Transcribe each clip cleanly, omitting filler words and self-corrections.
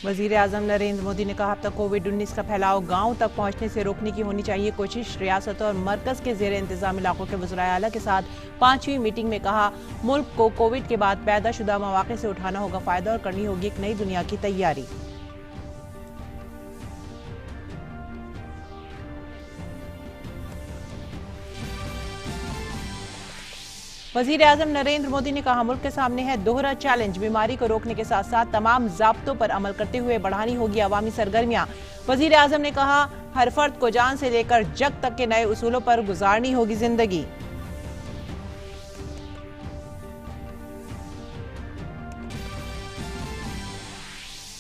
वजीर आजम नरेंद्र मोदी ने कहा, अब तक कोविड-19 का फैलाव गांव तक पहुंचने से रोकने की होनी चाहिए कोशिश। रियासत और मरकज के जेर इंतजाम इलाकों के वज़राए आला के साथ 5वीं मीटिंग में कहा, मुल्क को कोविड के बाद पैदा शुदा मौके से उठाना होगा फायदा और करनी होगी एक नई दुनिया की तैयारी। वजीर आजम नरेंद्र मोदी ने कहा, मुल्क के सामने है दोहरा चैलेंज। बीमारी को रोकने के साथ साथ तमाम ज़ाब्तों पर अमल करते हुए बढ़ानी होगी अवामी सरगर्मियां। वजीर आजम ने कहा, हर फर्द को जान से लेकर जग तक के नए उसूलों पर गुजारनी होगी जिंदगी।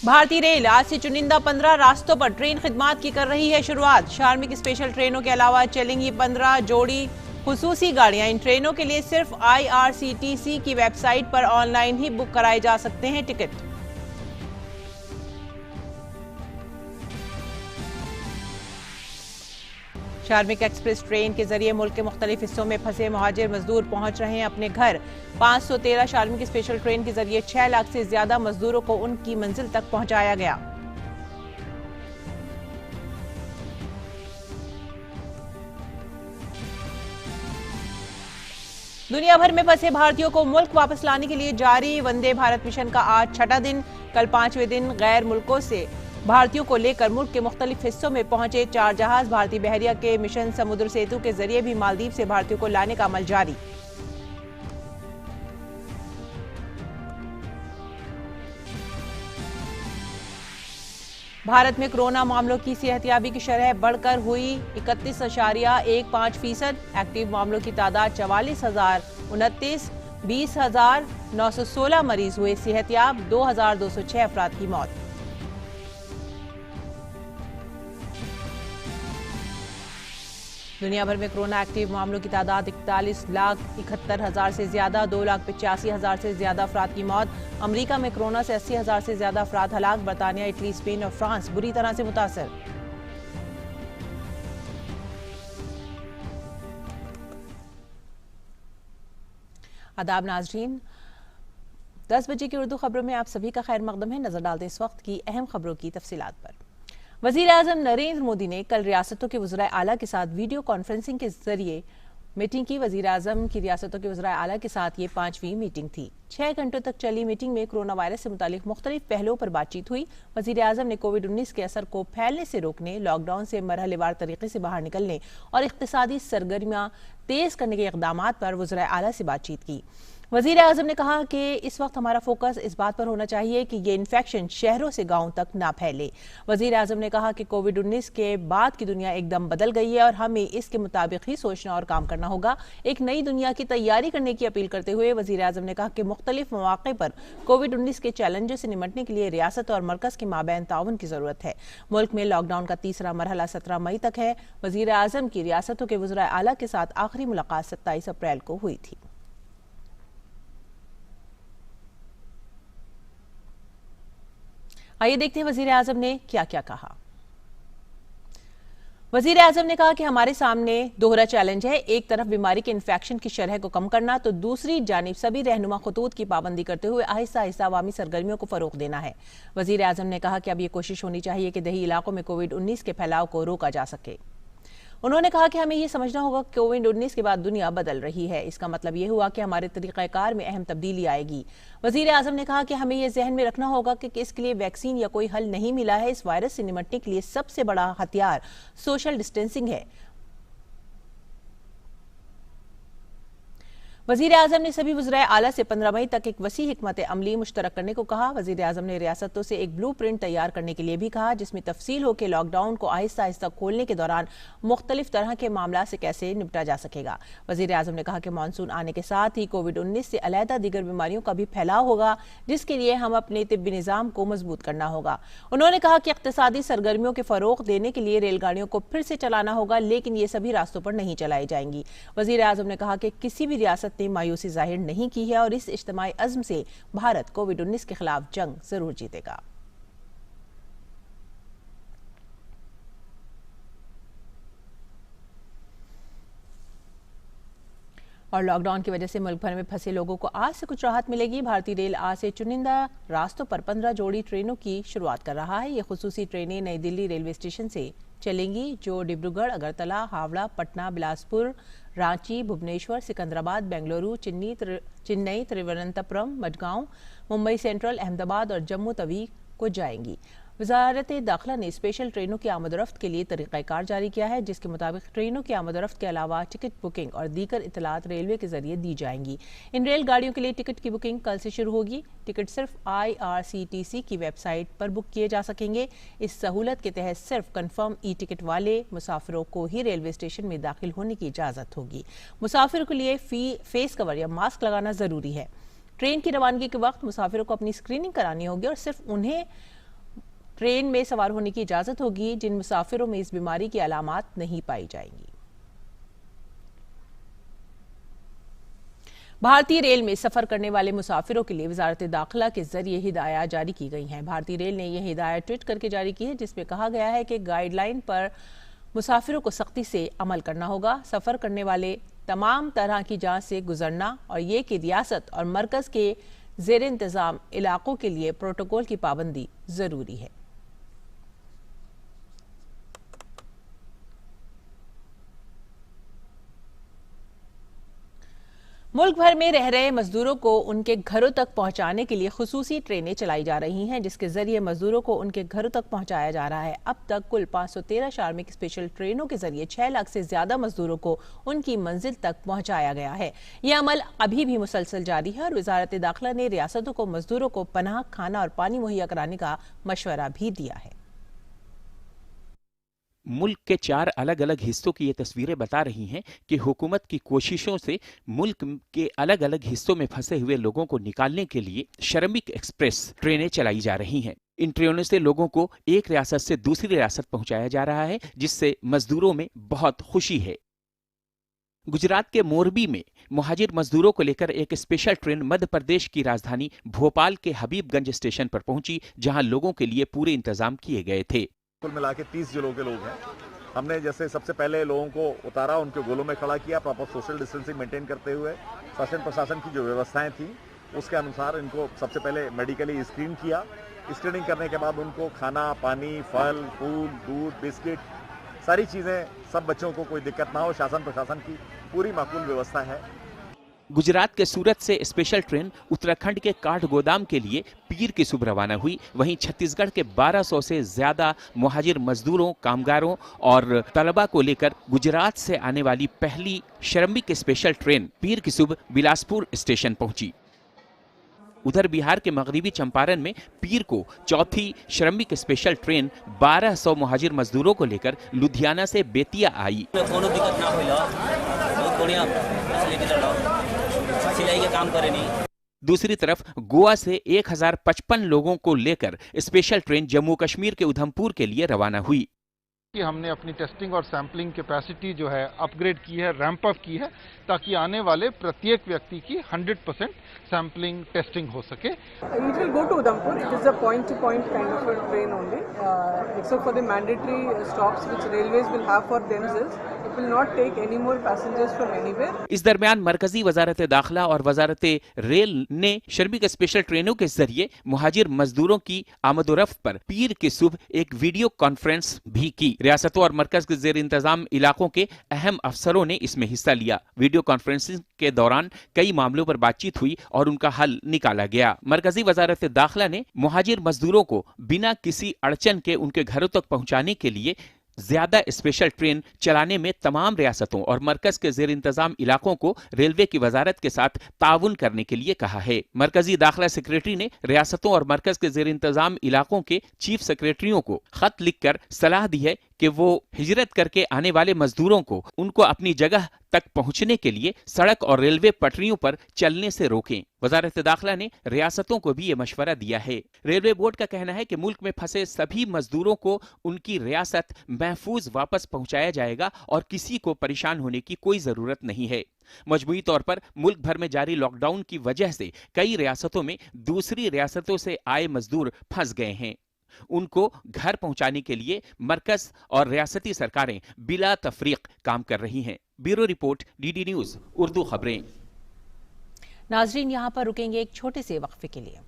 भारतीय रेल आज से चुनिंदा 15 रास्तों पर ट्रेन खिदमात की कर रही है शुरुआत। शार्मिक स्पेशल ट्रेनों के अलावा चलेंगी 15 जोड़ी खुसूसी गाड़ियां। इन ट्रेनों के लिए सिर्फ IRCTC की वेबसाइट पर ऑनलाइन ही बुक कराए जा सकते हैं टिकट। शार्मिक एक्सप्रेस ट्रेन के जरिए मुल्क के मुख्तलिफ हिस्सों में फंसे मुहाजिर मजदूर पहुंच रहे हैं अपने घर। 513 शार्मिक स्पेशल ट्रेन के जरिए 6 लाख से ज्यादा मजदूरों को उनकी मंजिल तक पहुंचाया गया। दुनिया भर में फंसे भारतीयों को मुल्क वापस लाने के लिए जारी वंदे भारत मिशन का आज छठा दिन। कल 5वें दिन गैर मुल्कों से भारतीयों को लेकर मुल्क के मुख्तलिफ हिस्सों में पहुंचे 4 जहाज। भारतीय बहरिया के मिशन समुद्र सेतु के जरिए भी मालदीव से भारतीयों को लाने का अमल जारी। भारत में कोरोना मामलों की सेहतयाबी की शरह बढ़कर हुई 31.15%। एक्टिव मामलों की तादाद 44,029। 20,916 मरीज हुए सेहतयाब। 2,206 अफराद की मौत। दुनिया भर में कोरोना एक्टिव मामलों की तादाद 41,71,000 से ज्यादा। 2,85,000 से ज्यादा अफराद की मौत। अमेरिका में कोरोना से 80,000 से ज्यादा अफराद हलाक। बरतानिया, इटली, स्पेन और फ्रांस बुरी तरह से मुतासर। आदाब नाजरीन, 10 बजे की उर्दू खबरों में आप सभी का खैर मकदम है। नजर डालते इस वक्त की अहम खबरों की तफसीलात पर। वजीर आजम नरेंद्र मोदी ने कल रियासतों के वज़राए आला के साथ वीडियो कॉन्फ्रेंसिंग के जरिए मीटिंग की। वजीर आजम की रियासतों के वज़राए आला के साथ ये 5वीं मीटिंग थी। 6 घंटों तक चली मीटिंग में कोरोना वायरस से मुतालिक मुख्तलिफ पहलुओं पर बातचीत हुई। वजीर आजम ने कोविड-19 के असर को फैलने से रोकने, लॉकडाउन से मरहलेवार तरीके से बाहर निकलने और इक्तिसादी सरगर्मियां तेज करने के इकदाम पर वज़राए आला से बातचीत की। वजीर आजम ने कहा कि इस वक्त हमारा फोकस इस बात पर होना चाहिए कि ये इन्फेक्शन शहरों से गांवों तक ना फैले। वजीर आजम ने कहा कि कोविड-19 के बाद की दुनिया एकदम बदल गई है और हमें इसके मुताबिक ही सोचना और काम करना होगा। एक नई दुनिया की तैयारी करने की अपील करते हुए वजीर आजम ने कहा कि मुख्तलिफ मौके पर कोविड-19 के चैलेंजों से निपटने के लिए रियासत और मरकज के माबैन ताउन की जरूरत है। मुल्क में लॉकडाउन का तीसरा मरहला 17 मई तक है। वजीर आजम की रियासतों के वज़राए आला के साथ आखिरी मुलाकात 27 अप्रैल को हुई थी। आइए देखते हैं वजीर आजम ने क्या क्या कहा। वजीर आजम ने कहा कि हमारे सामने दोहरा चैलेंज है। एक तरफ बीमारी के इन्फेक्शन की शरह को कम करना, तो दूसरी जानिब सभी रहनुमा खतूत की पाबंदी करते हुए आहिस्ता आहिस्ता अवामी सरगर्मियों को फरोग देना है। वजीर आजम ने कहा कि अब ये कोशिश होनी चाहिए कि दही इलाकों में कोविड-19 के फैलाव को रोका जा सके। उन्होंने कहा कि हमें यह समझना होगा कि कोविड-19 के बाद दुनिया बदल रही है। इसका मतलब यह हुआ कि हमारे तरीक़ाकार में अहम तब्दीली आएगी। वज़ीर आज़म ने कहा कि हमें यह जहन में रखना होगा कि इसके लिए वैक्सीन या कोई हल नहीं मिला है। इस वायरस से निपटने के लिए सबसे बड़ा हथियार सोशल डिस्टेंसिंग है। वज़ीर आज़म ने सभी वज़राए आला से 15 मई तक एक वसी हिकमत अमली मुश्तरक करने को कहा। वज़ीर आज़म ने रियासतों से एक ब्लू प्रिंट तैयार करने के लिए भी कहा, जिसमें तफसील हो कि लॉकडाउन को आहिस्ता आहिस्ता खोलने के दौरान मुख्तलिफ तरह के मामला से कैसे निपटा जा सकेगा। वज़ीर आज़म ने कहा कि मानसून आने के साथ ही कोविड-19 से अलहदा दीगर बीमारियों का भी फैलाव होगा, जिसके लिए हम अपने तिब्बी निज़ाम को मजबूत करना होगा। उन्होंने कहा कि इक़्तिसादी सरगर्मियों के फरोग देने के लिए रेलगाड़ियों को फिर से चलाना होगा, लेकिन ये सभी रास्तों पर नहीं चलाई जाएंगी। वज़ीर आज़म ने कहा कि किसी भी रियासत ने मायूसी जाहिर नहीं की है और इस इज्तिमाई अज़्म से भारत कोविड-19 के खिलाफ जंग जरूर जीतेगा। और लॉकडाउन की वजह से मुल्क भर में फंसे लोगों को आज से कुछ राहत मिलेगी। भारतीय रेल आज से चुनिंदा रास्तों पर 15 जोड़ी ट्रेनों की शुरुआत कर रहा है। ये खुसूसी ट्रेनें नई दिल्ली रेलवे स्टेशन से चलेंगी, जो डिब्रूगढ़, अगरतला, हावड़ा, पटना, बिलासपुर, रांची, भुवनेश्वर, सिकंदराबाद, बेंगलुरु, चेन्नई, तिरुवनंतपुरम, मडगांव, मुंबई सेंट्रल, अहमदाबाद और जम्मू तवी को जाएंगी। वजारत दाखिला ने स्पेशल ट्रेनों की आमदोरफ्त के लिए तरीक़ाकार जारी किया है, जिसके मुताबिक ट्रेनों की आमदोरफ्त के अलावा टिकट बुकिंग और दीगर इतलात रेलवे के जरिए दी जाएंगी। इन रेलगाड़ियों के लिए टिकट की बुकिंग कल से शुरू होगी। टिकट सिर्फ IRCTC की वेबसाइट पर बुक किए जा सकेंगे। इस सहूलत के तहत सिर्फ कन्फर्म ई-टिकट वाले मुसाफिरों को ही रेलवे स्टेशन में दाखिल होने की इजाज़त होगी। मुसाफिर के लिए फेस कवर या मास्क लगाना ज़रूरी है। ट्रेन की रवानगी के वक्त मुसाफिरों को अपनी स्क्रीनिंग करानी होगी और सिर्फ उन्हें ट्रेन में सवार होने की इजाजत होगी जिन मुसाफिरों में इस बीमारी की अलामात नहीं पाई जाएंगी। भारतीय रेल में सफर करने वाले मुसाफिरों के लिए वजारत दाखिला के जरिए हिदायत जारी की गई हैं। भारतीय रेल ने यह हिदायत ट्वीट करके जारी की है, जिसमें कहा गया है कि गाइडलाइन पर मुसाफिरों को सख्ती से अमल करना होगा। सफर करने वाले तमाम तरह की जांच से गुजरना और ये कि रियासत और मरकज के जेर इंतजाम इलाकों के लिए प्रोटोकॉल की पाबंदी जरूरी है। मुल्क भर में रह रहे मजदूरों को उनके घरों तक पहुंचाने के लिए खुसूसी ट्रेनें चलाई जा रही हैं, जिसके जरिए मजदूरों को उनके घरों तक पहुंचाया जा रहा है। अब तक कुल 513 श्रमिक स्पेशल ट्रेनों के जरिए 6 लाख से ज्यादा मजदूरों को उनकी मंजिल तक पहुंचाया गया है। यह अमल अभी भी मुसलसल जारी है और वजारत दाखिला ने रियासतों को मजदूरों को पनाह, खाना और पानी मुहैया कराने का मशवरा भी दिया है। मुल्क के 4 अलग अलग हिस्सों की ये तस्वीरें बता रही हैं कि हुकूमत की कोशिशों से मुल्क के अलग अलग हिस्सों में फंसे हुए लोगों को निकालने के लिए श्रमिक एक्सप्रेस ट्रेनें चलाई जा रही हैं। इन ट्रेनों से लोगों को एक रियासत से दूसरी रियासत पहुंचाया जा रहा है, जिससे मजदूरों में बहुत खुशी है। गुजरात के मोरबी में मुहाजिर मजदूरों को लेकर एक स्पेशल ट्रेन मध्य प्रदेश की राजधानी भोपाल के हबीबगंज स्टेशन पर पहुंची, जहां लोगों के लिए पूरे इंतजाम किए गए थे। कुल मिला के 30 जिलों के लोग हैं। हमने जैसे सबसे पहले लोगों को उतारा, उनके गोलों में खड़ा किया, प्रॉपर सोशल डिस्टेंसिंग मेंटेन करते हुए शासन प्रशासन की जो व्यवस्थाएं थी उसके अनुसार इनको सबसे पहले मेडिकली स्क्रीन किया। स्क्रीनिंग करने के बाद उनको खाना, पानी, फल, फूल, दूध, बिस्किट, सारी चीज़ें, सब बच्चों को कोई दिक्कत ना हो, शासन प्रशासन की पूरी माकूल व्यवस्था है। गुजरात के सूरत से स्पेशल ट्रेन उत्तराखंड के काठगोदाम के लिए पीर की सुबह रवाना हुई। वहीं छत्तीसगढ़ के 1200 से ज्यादा मुहाजिर मजदूरों, कामगारों और तलबा को लेकर गुजरात से आने वाली पहली श्रमिक स्पेशल ट्रेन पीर की सुबह बिलासपुर स्टेशन पहुंची। उधर बिहार के मगरबी चंपारण में पीर को चौथी श्रमिक स्पेशल ट्रेन 1200 मुहाजिर मजदूरों को लेकर लुधियाना से बेतिया आई। सिलाई के काम करे नहीं। दूसरी तरफ गोवा से 1055 लोगों को लेकर स्पेशल ट्रेन जम्मू कश्मीर के उधमपुर के लिए रवाना हुई। कि हमने अपनी टेस्टिंग और सैंपलिंग कैपेसिटी जो है अपग्रेड की है, रैंप अप की है, ताकि आने वाले प्रत्येक व्यक्ति की 100% सैंपलिंग टेस्टिंग हो सके। It will go to Udhampur. It is a point-to-point kind of a train only, except for the mandatory stops which railways will have for themselves. It will not take any more passengers from anywhere. इस दरमियान मरकजी वजारत दाखिला और वजारत rail ने श्रमिक special ट्रेनों के जरिए मुहाजिर मजदूरों की आमदोरफ्त पर पीर की सुबह एक वीडियो कॉन्फ्रेंस भी की। रियासतों और मरकज के जेर इंतजाम इलाकों के अहम अफसरों ने इसमें हिस्सा लिया। वीडियो कॉन्फ्रेंसिंग के दौरान कई मामलों पर बातचीत हुई और उनका हल निकाला गया। मरकजी वजारत दाखिला ने मुहाजिर मजदूरों को बिना किसी अड़चन के उनके घरों तक पहुंचाने के लिए ज्यादा स्पेशल ट्रेन चलाने में तमाम रियासतों और मरकज के जेर इंतजाम इलाकों को रेलवे की वजारत के साथ ताउन करने के लिए कहा है। मरकजी दाखिला सेक्रेटरी ने रियासतों और मरकज के जेर इंतजाम इलाकों के चीफ सेक्रेटरियों को खत लिखकर सलाह दी है कि वो हिजरत करके आने वाले मजदूरों को उनको अपनी जगह तक पहुंचने के लिए सड़क और रेलवे पटरियों पर चलने से रोकें। वजारत दाखिला ने रियासतों को भी ये मशवरा दिया है। रेलवे बोर्ड का कहना है कि मुल्क में फंसे सभी मजदूरों को उनकी रियासत महफूज वापस पहुंचाया जाएगा और किसी को परेशान होने की कोई जरूरत नहीं है। मजबूरी तौर पर मुल्क भर में जारी लॉकडाउन की वजह से कई रियासतों में दूसरी रियासतों से आए मजदूर फंस गए हैं। उनको घर पहुंचाने के लिए मरकज और रियासती सरकारें बिला तफरीक काम कर रही हैं। Bureau report, DD news Urdu खबरें। नाजरीन, यहां पर रुकेंगे एक छोटे से वक्फे के लिए।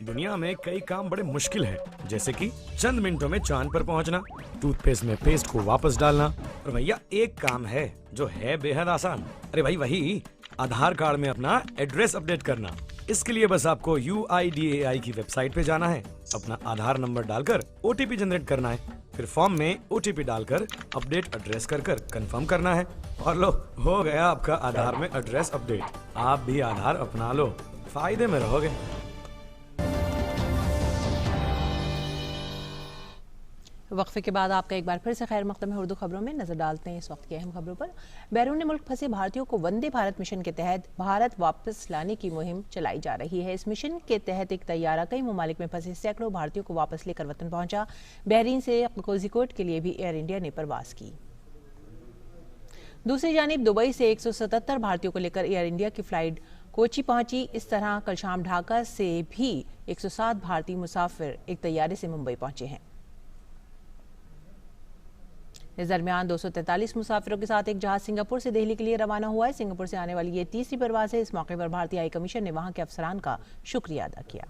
दुनिया में कई काम बड़े मुश्किल हैं, जैसे कि चंद मिनटों में चांद पर पहुंचना, टूथपेस्ट में पेस्ट को वापस डालना। और भैया एक काम है जो है बेहद आसान। अरे भाई वही आधार कार्ड में अपना एड्रेस अपडेट करना। इसके लिए बस आपको UIDAI की वेबसाइट पे जाना है, अपना आधार नंबर डालकर OTP जनरेट करना है, फिर फॉर्म में OTP डालकर अपडेट एड्रेस कर कंफर्म करना है, और लो हो गया आपका आधार में एड्रेस अपडेट। आप भी आधार अपना लो, फायदे में रहोगे। वक्फे के बाद आपका एक बार फिर से खैर मकदम है। उर्दू खबरों में नजर डालते हैं इस वक्त की अहम खबरों पर। बैरून मुल्क फंसे भारतीयों को वंदे भारत मिशन के तहत भारत वापस लाने की मुहिम चलाई जा रही है। इस मिशन के तहत एक तैयारा कई ममालिक में फंसे सैकड़ों भारतीयों को वापस लेकर वतन पहुंचा। बहरीन से कोझिकोड के लिए भी एयर इंडिया ने परवास की। दूसरी जानिब दुबई से 177 भारतीयों को लेकर एयर इंडिया की फ्लाइट कोची पहुंची। इस तरह कल शाम ढाका से भी 107 भारतीय मुसाफिर एक तैयारे से मुंबई पहुंचे हैं। इस दरमियान 243 मुसाफिरों के साथ एक जहाज सिंगापुर से दिल्ली के लिए रवाना हुआ है। सिंगापुर से आने वाली ये तीसरी परवाज़ है। इस मौके पर भारतीय हाई कमीशन ने वहां के अफसरान का शुक्रिया अदा किया।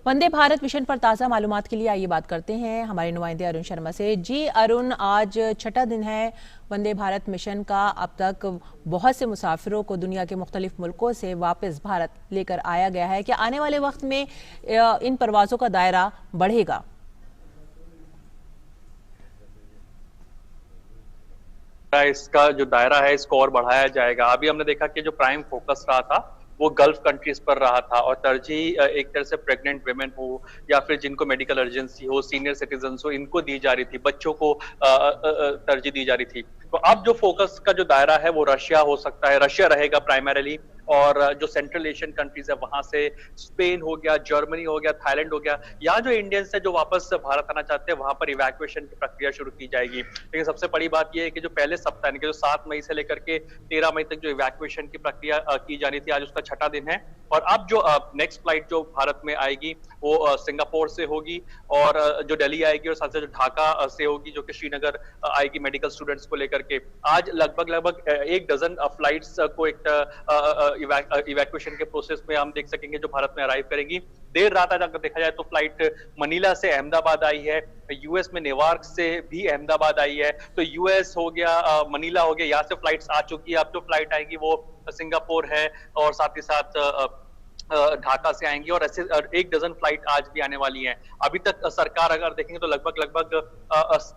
वंदे भारत मिशन पर ताज़ा मालूमात के लिए आइए बात करते हैं हमारे नुमाइंदे अरुण शर्मा से। जी अरुण, आज छठा दिन है वंदे भारत मिशन का। अब तक बहुत से मुसाफिरों को दुनिया के मुख्तलिफ मुल्कों से वापस भारत लेकर आया गया है। क्या आने वाले वक्त में इन परवाज़ों का दायरा बढ़ेगा? इसका जो दायरा है इसको और बढ़ाया जाएगा। अभी हमने देखा कि जो प्राइम फोकस रहा था वो गल्फ कंट्रीज पर रहा था, और तरजीह एक तरह से प्रेग्नेंट वेमेन हो या फिर जिनको मेडिकल अर्जेंसी हो, सीनियर सिटीजन हो, इनको दी जा रही थी, बच्चों को तरजीह दी जा रही थी। तो अब जो फोकस का जो दायरा है वो रशिया हो सकता है, रशिया रहेगा प्राइमरीली, और जो सेंट्रल एशियन कंट्रीज है वहां से स्पेन हो गया, जर्मनी हो गया, थाईलैंड हो गया। यहाँ जो इंडियंस है जो वापस भारत आना चाहते हैं वहां पर इवैक्यूएशन की प्रक्रिया शुरू की जाएगी। लेकिन सबसे बड़ी बात यह है कि जो पहले सप्ताह यानी कि जो 7 मई से लेकर के 13 मई तक जो इवैक्यूएशन की प्रक्रिया की जानी थी, आज उसका छठा दिन है। और अब जो नेक्स्ट फ्लाइट जो भारत में आएगी वो सिंगापुर से होगी, और जो दिल्ली आएगी, और साथ साथ जो ढाका से होगी जो कि श्रीनगर आएगी मेडिकल स्टूडेंट्स को लेकर के। आज लगभग 1 डजन फ्लाइट्स को एक इवैक्यूएशन के प्रोसेस में हम देख सकेंगे जो भारत में अराइव करेंगी। देर रात आज अगर देखा जाए तो फ्लाइट मनीला से अहमदाबाद आई है, यूएस में न्यूयॉर्क से भी अहमदाबाद आई है। तो यूएस हो गया, मनीला हो गया, यहाँ से फ्लाइट्स आ चुकी है। अब जो फ्लाइट आएगी वो सिंगापुर है, और साथ ही साथ ढाका से आएंगी, और ऐसे 1 डजन फ्लाइट आज भी आने वाली हैं। अभी तक सरकार अगर देखेंगे तो लगभग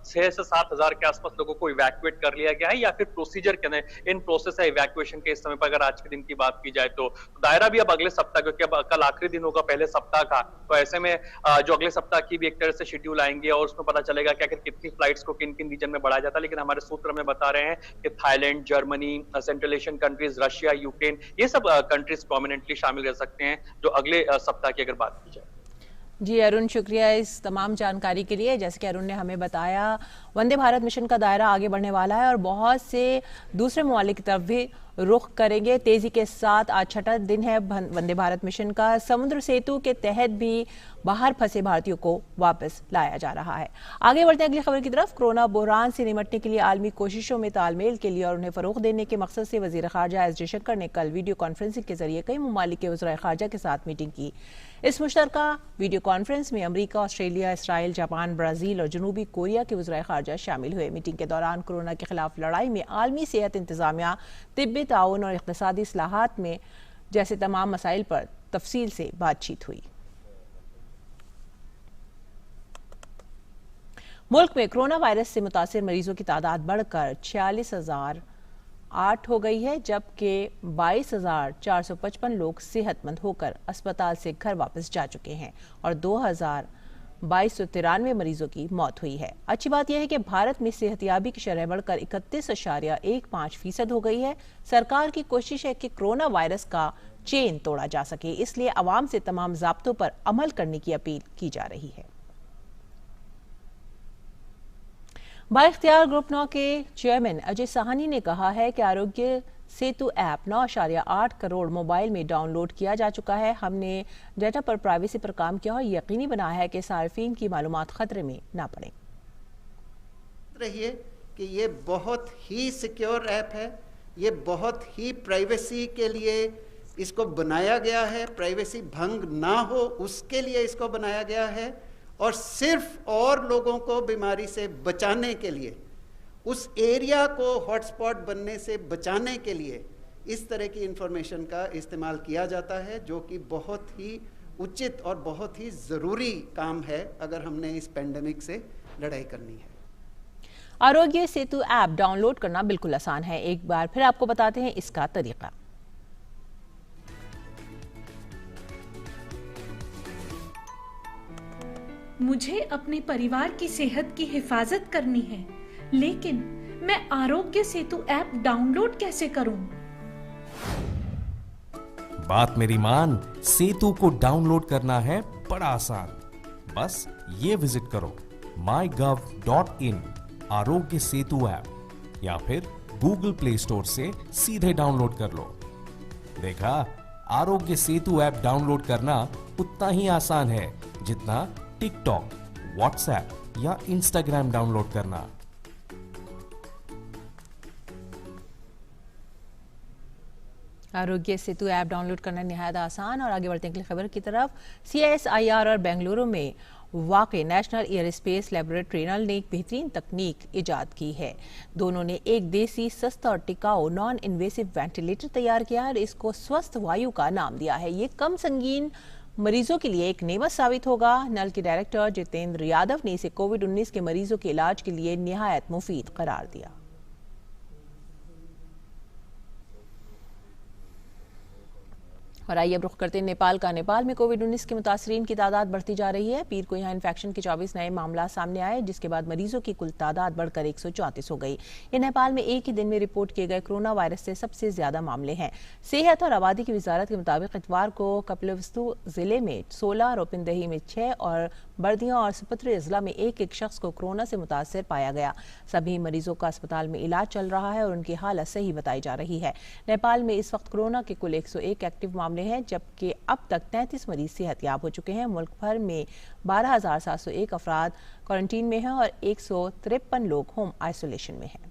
6 से 7 हजार के आसपास लोगों को इवैक्यूएट कर लिया गया है, या फिर प्रोसीजर के इन प्रोसेस है इवैक्यूएशन के इस समय पर। अगर आज के दिन की बात की जाए तो दायरा भी अब अगले सप्ताह, क्योंकि अब कल आखिरी दिन होगा पहले सप्ताह का, तो ऐसे में जो अगले सप्ताह की भी एक तरह से शेड्यूल आएंगे, और उसमें पता चलेगा कि आखिर कितनी फ्लाइट्स को किन किन रीजन में बढ़ाया जाता है। लेकिन हमारे सूत्र में बता रहे हैं कि Thailand, Germany, central Asian countries, Russia, Ukraine, ये सब कंट्रीज प्रोमिनेंटली शामिल रह सकते हैं जो अगले सप्ताह की अगर बात की जाए। जी अरुण, शुक्रिया इस तमाम जानकारी के लिए। जैसे कि अरुण ने हमें बताया, वंदे भारत मिशन का दायरा आगे बढ़ने वाला है और बहुत से दूसरे ममालिक की तरफ भी रुख करेंगे तेजी के साथ। आज छठा दिन है वंदे भारत मिशन का। समुद्र सेतु के तहत भी बाहर फंसे भारतीयों को वापस लाया जा रहा है। आगे बढ़ते हैं अगली खबर की तरफ। कोरोना बहरान से निपटने के लिए आलमी कोशिशों में तालमेल के लिए और उन्हें फरोग देने के मकसद से वजीर खारजा एस जयशंकर ने कल वीडियो कॉन्फ्रेंसिंग के जरिए कई ममालिक के वज़ीर खारजा के साथ मीटिंग की। इस मुश्तरका वीडियो कॉन्फ्रेंस में अमरीका, ऑस्ट्रेलिया, इसराइल, जापान, ब्राजील और जनूबी कोरिया के वज़ीर खारजा शामिल हुए। मीटिंग के दौरान कोरोना के खिलाफ लड़ाई में आलमी सेहत इंतजामिया, तिब्बी ताउन और इक़्तिसादी इस्लाहात में जैसे तमाम मसाइल पर तफसील से बातचीत हुई। मुल्क में कोरोना वायरस से मुतासिर मरीजों की तादाद बढ़कर 46,008 हो गई है, जबकि 22,455 लोग सेहतमंद होकर अस्पताल से घर वापस जा चुके हैं और 2,2293 मरीजों की मौत हुई है। अच्छी बात यह है कि भारत में सेहतयाबी की शरह बढ़कर 31.15% हो गई है। सरकार की कोशिश है कि कोरोना वायरस का चेन तोड़ा जा सके, इसलिए अवाम से तमाम ज़ाब्तों पर अमल करने की अपील की जा रही है। बाइख्तियार ग्रुप 9 के चेयरमैन अजय साहनी ने कहा है कि आरोग्य सेतु ऐप 9.8 करोड़ मोबाइल में डाउनलोड किया जा चुका है। हमने डेटा पर प्राइवेसी पर काम किया और यकीनी बनाया है कि सार्फिन की मालूमात खतरे में ना पड़े। रहिए कि ये बहुत ही सिक्योर ऐप है, ये बहुत ही प्राइवेसी के लिए इसको बनाया गया है, प्राइवेसी भंग ना हो उसके लिए इसको बनाया गया है, और सिर्फ और लोगों को बीमारी से बचाने के लिए, उस एरिया को हॉटस्पॉट बनने से बचाने के लिए इस तरह की इंफॉर्मेशन का इस्तेमाल किया जाता है, जो कि बहुत ही उचित और बहुत ही ज़रूरी काम है अगर हमने इस पेंडेमिक से लड़ाई करनी है। आरोग्य सेतु ऐप डाउनलोड करना बिल्कुल आसान है। एक बार फिर आपको बताते हैं इसका तरीका। मुझे अपने परिवार की सेहत की हिफाजत करनी है, लेकिन मैं आरोग्य सेतु ऐप डाउनलोड कैसे करूं? बात मेरी मान, सेतु को डाउनलोड करना है बड़ा आसान। बस ये विजिट करो mygov.in आरोग्य सेतु ऐप या फिर गूगल प्ले स्टोर से सीधे डाउनलोड कर लो। देखा, आरोग्य सेतु ऐप डाउनलोड करना उतना ही आसान है जितना टिकटॉक, व्हाट्सएप या इंस्टाग्राम डाउनलोड करना। आरोग्य सेतु ऐप डाउनलोड करना निहायत आसान। और आगे बढ़ते हैं अगली खबर की तरफ। CSIR और बेंगलुरु में वाक़े नेशनल एयर स्पेस लेबोरेटरी ने एक बेहतरीन तकनीक इजाद की है। दोनों ने एक देसी सस्ता और टिकाऊ नॉन इन्वेसिव वेंटिलेटर तैयार किया और इसको स्वस्थ वायु का नाम दिया है। ये कम संगीन मरीजों के लिए एक नेमत साबित होगा। नल के डायरेक्टर जितेंद्र यादव ने इसे कोविड-19 के मरीजों के इलाज के लिए निहायत मुफीद करार दिया। और आइए अब रुख करते हैं नेपाल का। नेपाल में कोविड-19 के मुतासरीन की तादाद बढ़ती जा रही है। पीर को यहाँ इन्फेक्शन के 24 नए मामला सामने आए, जिसके बाद मरीजों की कुल तादाद बढ़कर 134 हो गई। ये नेपाल में एक ही दिन में रिपोर्ट किए गए कोरोना वायरस से सबसे ज्यादा मामले हैं। सेहत और आबादी की वजारत के मुताबिक इतवार को कपिलवस्तु जिले में 16, रोपिंदही में 6 और बर्दिया और सुपुत्री जिला में एक शख्स को कोरोना से मुतासर पाया गया। सभी मरीजों का अस्पताल में इलाज चल रहा है और उनकी हालत सही बताई जा रही है। नेपाल में इस वक्त कोरोना के कुल 101 एक्टिव मामले हैं, जबकि अब तक 33 मरीज सेहतयाब हो चुके हैं। मुल्क भर में 12,701 अफराद क्वारंटीन में हैं और 153 लोग होम आइसोलेशन में हैं।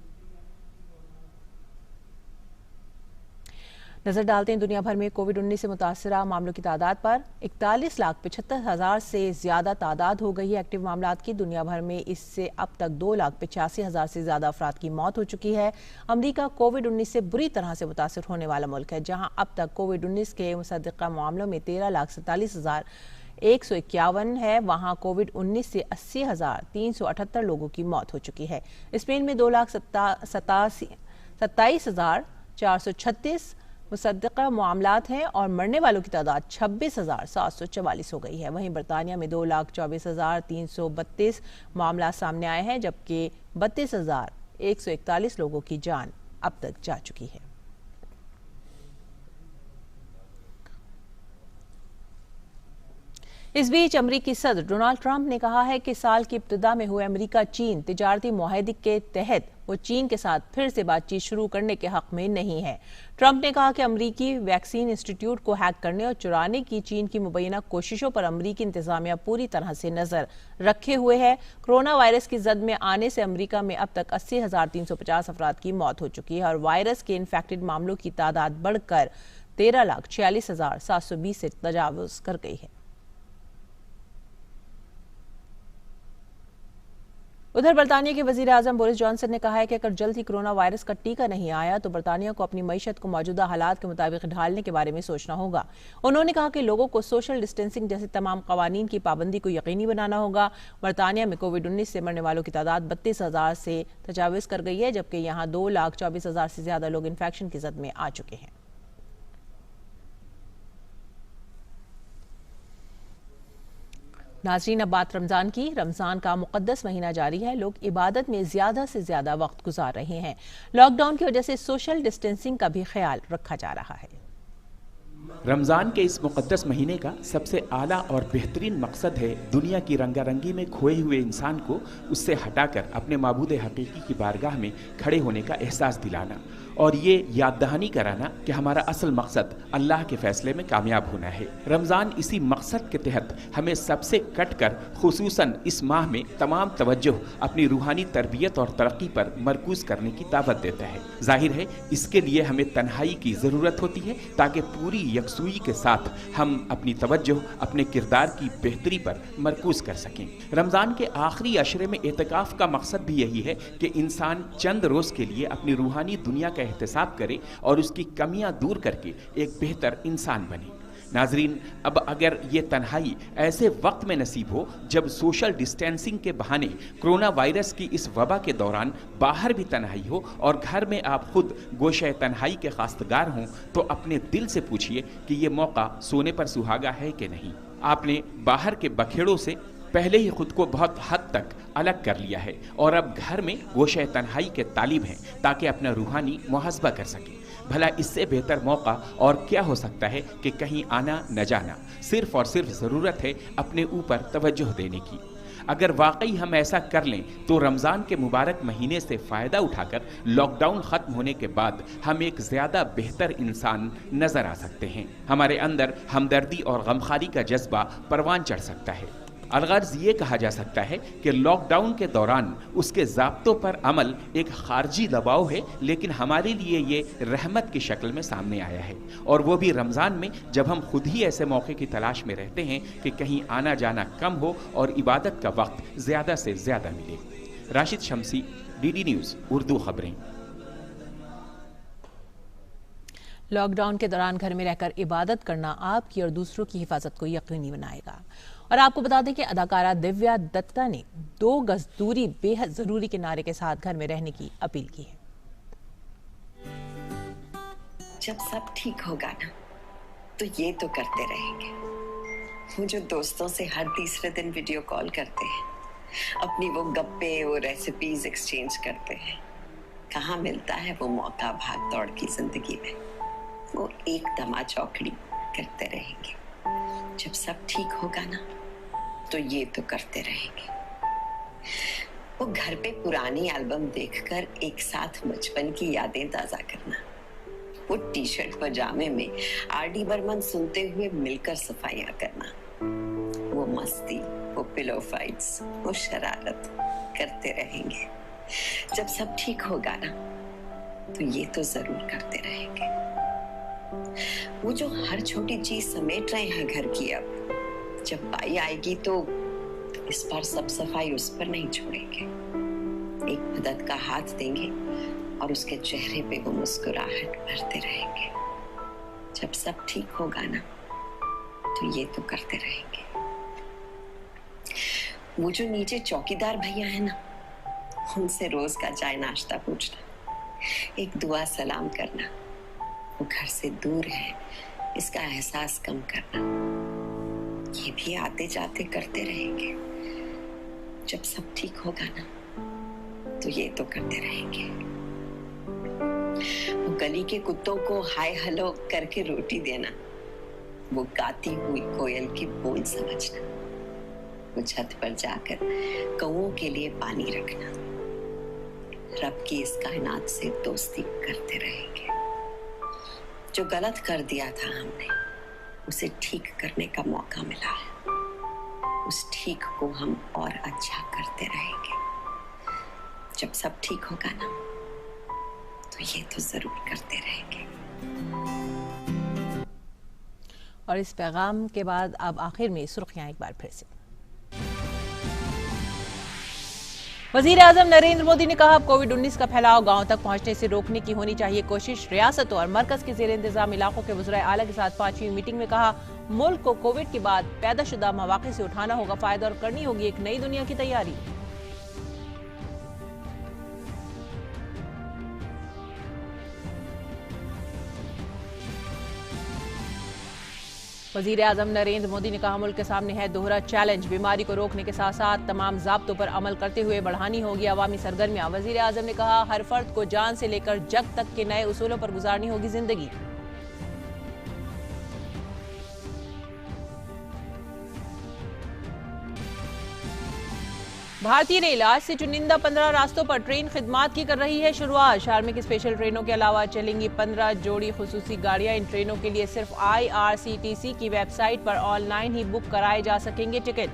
नजर डालते हैं दुनिया भर में कोविड-19 से मुतासरा मामलों की तादाद पर। 41,75,000 से ज्यादा तादाद हो गई है एक्टिव मामलात की। दुनिया भर में इससे अब तक 2,85,000 से ज्यादा अफराद की मौत हो चुकी है। अमेरिका कोविड-19 से बुरी तरह से मुतासर होने वाला मुल्क है, जहां अब तक कोविड-19 के मुसद्दिक़ा मामलों में 13,47,151 है। वहां कोविड-19 से 80,378 लोगों की मौत हो चुकी है। स्पेन में 2,27,436 मुसद्दिक़ा मामलात हैं और मरने वालों की तादाद 26,744 हो गई है। वहीं बरतानिया में 2,24,332 मामला सामने आए हैं, जबकि 32,141 लोगों की जान अब तक जा चुकी है। इस बीच अमरीकी सदर डोनाल्ड ट्रंप ने कहा है कि साल की इब्तिदा में हुए अमरीका चीन तिजारती मुआहदे के तहत वो चीन के साथ फिर से बातचीत शुरू करने के हक में नहीं है। ट्रंप ने कहा कि अमरीकी वैक्सीन इंस्टीट्यूट को हैक करने और चुराने की चीन की मुबैना कोशिशों पर अमरीकी इंतजामिया पूरी तरह से नजर रखे हुए है। कोरोना वायरस की जद में आने से अमरीका में अब तक 80,350 अफराद की मौत हो चुकी है और वायरस के इन्फेक्टेड मामलों की तादाद बढ़कर 13,46,720 से तजावुज कर गई है। उधर बरतानिया के वजीर आजम बोरिस जॉनसन ने कहा है कि अगर जल्द ही कोरोना वायरस का टीका नहीं आया तो बरतानिया को अपनी मईशत को मौजूदा हालात के मुताबिक ढालने के बारे में सोचना होगा। उन्होंने कहा कि लोगों को सोशल डिस्टेंसिंग जैसे तमाम कवानीन की पाबंदी को यकीनी बनाना होगा। बरतानिया में कोविड-19 से मरने वालों की तादाद 32,000 से तजाविज कर गई है, जबकि यहाँ 2,24,000 से ज्यादा लोग इन्फेक्शन की जद में आ चुके हैं। नाज़रीन, अब बात रमज़ान की। रमज़ान का मुक़द्दस महीना जारी है। लोग इबादत में ज़्यादा से ज़्यादा वक्त गुजार रहे हैं। लॉकडाउन की वजह से सोशल डिस्टेंसिंग का भी ख्याल रखा जा रहा है। रमज़ान के इस मुक़द्दस महीने का सबसे आला और बेहतरीन मकसद है दुनिया की रंगारंगी में खोए हुए इंसान को उससे हटाकर अपने माबूद हकीकी की बारगाह में खड़े होने का एहसास दिलाना और ये याद दहानी कराना कि हमारा असल मकसद अल्लाह के फैसले में कामयाब होना है। रमज़ान इसी मकसद के तहत हमें सबसे कट कर खुसूसन इस माह में तमाम तवज्जो अपनी रूहानी तरबियत और तरक्की पर मरकूज करने की दावत देता है। जाहिर है इसके लिए हमें तन्हाई की ज़रूरत होती है ताकि पूरी यकसुई के साथ हम अपनी तवज्जो अपने किरदार की बेहतरी पर मरकूज कर सकें। रमज़ान के आखिरी अशरे में एतकाफ़ का मकसद भी यही है कि इंसान चंद रोज़ के लिए अपनी रूहानी दुनिया का एहतिसाब करे और उसकी कमियां दूर करके एक बेहतर इंसान बने। नाजरीन, अब अगर ये तन्हाई ऐसे वक्त में नसीब हो जब सोशल डिस्टेंसिंग के बहाने कोरोना वायरस की इस वबा के दौरान बाहर भी तन्हाई हो और घर में आप खुद गोशे तन्हाई के खास्तगार हों, तो अपने दिल से पूछिए कि ये मौका सोने पर सुहागा है कि नहीं। आपने बाहर के बखेड़ों से पहले ही खुद को बहुत हद तक अलग कर लिया है और अब घर में गोशे तन्हाई के तालिब हैं ताकि अपना रूहानी मुहासबा कर सकें। भला इससे बेहतर मौका और क्या हो सकता है कि कहीं आना न जाना। सिर्फ और सिर्फ ज़रूरत है अपने ऊपर तवज्जो देने की। अगर वाकई हम ऐसा कर लें तो रमज़ान के मुबारक महीने से फ़ायदा उठाकर लॉकडाउन ख़त्म होने के बाद हम एक ज़्यादा बेहतर इंसान नज़र आ सकते हैं। हमारे अंदर हमदर्दी और गमखारी का जज्बा परवान चढ़ सकता है। अलगर्ज ये कहा जा सकता है कि लॉकडाउन के दौरान उसके ज़ाब्तों पर अमल एक खारजी दबाव है, लेकिन हमारे लिए ये रहमत की शक्ल में सामने आया है, और वो भी रमज़ान में जब हम खुद ही ऐसे मौके की तलाश में रहते हैं कि कहीं आना जाना कम हो और इबादत का वक्त ज़्यादा से ज़्यादा मिले। राशिद शमसी, DD न्यूज़ उर्दू खबरें। लॉकडाउन के दौरान घर में रहकर इबादत करना आपकी और दूसरों की हिफाजत को यकीनी बनाएगा। और आपको बता दें कि अदाकारा दिव्या दत्ता ने 2 गज दूरी बेहद जरूरी के नारे के साथ घर में रहने की अपील की है। जब सब ठीक होगा ना, तो ये तो करते रहेंगे। वो जो दोस्तों से हर तीसरे दिन वीडियो कॉल करते हैं, अपनी वो गप्पे और रेसिपीज एक्सचेंज करते हैं, कहाँ मिलता है वो मौका भाग दौड़ की जिंदगी में। वो एक दमा चौकड़ी करते रहेंगे। जब सब ठीक होगा ना, तो ये तो करते रहेंगे। वो घर पे पुरानी एल्बम देखकर एक साथ बचपन की यादें ताजा करना, वो टी शर्ट पजामे में RD बर्मन सुनते हुए मिलकर सफाइयां करना, वो मस्ती, वो पिलो फाइट्स, वो शरारत करते रहेंगे। जब सब ठीक होगा ना, तो ये तो जरूर करते रहेंगे। वो जो हर छोटी चीज समेट रहे हैं घर की, अब जब बाई आएगी तो इस बार सब सफाई उस पर नहीं छोड़ेंगे। एक मदद का हाथ देंगे और उसके चेहरे पे वो मुस्कुराहट भरते रहेंगे। जब सब ठीक होगा ना, तो ये तो करते रहेंगे। वो जो नीचे चौकीदार भैया है ना, उनसे रोज का चाय नाश्ता पूछना, एक दुआ सलाम करना, वो घर से दूर है इसका एहसास कम करना, ये भी आते जाते करते रहेंगे। जब सब ठीक होगा ना, तो ये तो करते रहेंगे। वो गली के कुत्तों को हाय हेलो करके रोटी देना, वो गाती हुई कोयल की बोल समझना, वो छत पर जाकर कौओं के लिए पानी रखना, रब की इस कायनात से दोस्ती करते रहेंगे। जो गलत कर दिया था हमने, उसे ठीक करने का मौका मिला है। उस ठीक को हम और अच्छा करते रहेंगे। जब सब ठीक होगा ना, तो ये तो जरूर करते रहेंगे। और इस पैगाम के बाद अब आखिर में सुर्खियां एक बार फिर से। वजीर आजम नरेंद्र मोदी ने कहा, कोविड-19 का फैलाव गांव तक पहुंचने से रोकने की होनी चाहिए कोशिश। रियासतों और मरकज के जेर इंतजाम इलाकों के वज़राए आला के साथ 5वीं मीटिंग में कहा, मुल्क को कोविड के बाद पैदाशुदा मौक़े से उठाना होगा फायदा और करनी होगी एक नई दुनिया की तैयारी। वजीर आजम नरेंद्र मोदी ने कहा, मुल्क के सामने है दोहरा चैलेंज। बीमारी को रोकने के साथ साथ तमाम ज़ाब्तों पर अमल करते हुए बढ़ानी होगी अवामी सरगर्मियां। वजीर आजम ने कहा, हर फर्द को जान से लेकर जग तक के नए उसूलों पर गुजारनी होगी जिंदगी। भारतीय रेल आज से चुनिंदा 15 रास्तों पर ट्रेन खिदमात की कर रही है शुरुआत। श्रमिक स्पेशल ट्रेनों के अलावा चलेंगी 15 जोड़ी खुसूसी गाड़ियां। इन ट्रेनों के लिए सिर्फ IRCTC की वेबसाइट पर ऑनलाइन ही बुक कराए जा सकेंगे टिकट।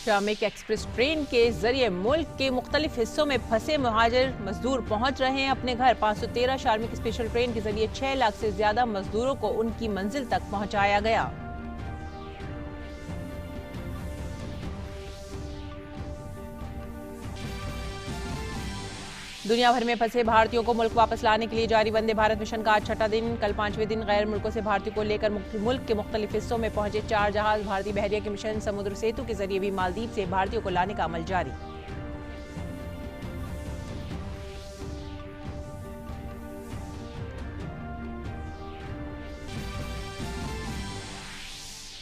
श्रमिक एक्सप्रेस ट्रेन के जरिए मुल्क के मुख्तलिफ हिस्सों में फंसे मुहाजिर मजदूर पहुंच रहे हैं अपने घर। 513 श्रमिक स्पेशल ट्रेन के जरिए 6 लाख से ज्यादा मजदूरों को उनकी मंजिल तक पहुंचाया गया। दुनिया भर में फंसे भारतीयों को मुल्क वापस लाने के लिए जारी वंदे भारत मिशन का आज छठा दिन। कल 5वें दिन गैर मुल्कों से भारतीयों को लेकर मुल्क के मुख्तलिफ हिस्सों में पहुंचे 4 जहाज। भारतीय बहरिया के मिशन समुद्र सेतु के जरिए भी मालदीव से भारतीयों को लाने का अमल जारी।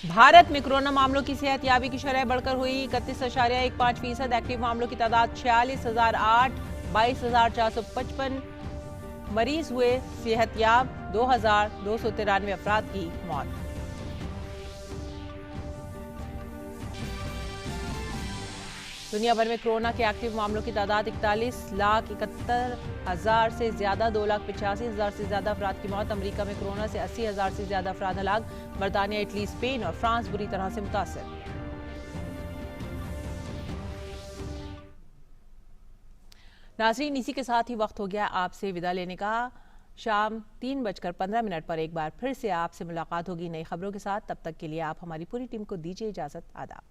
भारत में कोरोना मामलों की सेहतयाबी की शरह बढ़कर हुई 31.15%। एक्टिव मामलों की तादाद 46,008, 22,455 मरीज हुए सेहतयाब। 2,293 अफराद की मौत। दुनिया भर में कोरोना के एक्टिव मामलों की तादाद 41,71,000 से ज्यादा। 2,85,000 से ज्यादा अफराद की मौत। अमेरिका में कोरोना से 80,000 से ज्यादा अफराद हलाक। बरतानिया, इटली, स्पेन और फ्रांस बुरी तरह से मुतासर। नाज़रीन, इसी के साथ ही वक्त हो गया आपसे विदा लेने का। शाम 3:15 पर एक बार फिर से आपसे मुलाकात होगी नई खबरों के साथ। तब तक के लिए आप हमारी पूरी टीम को दीजिए इजाजत। आदाब।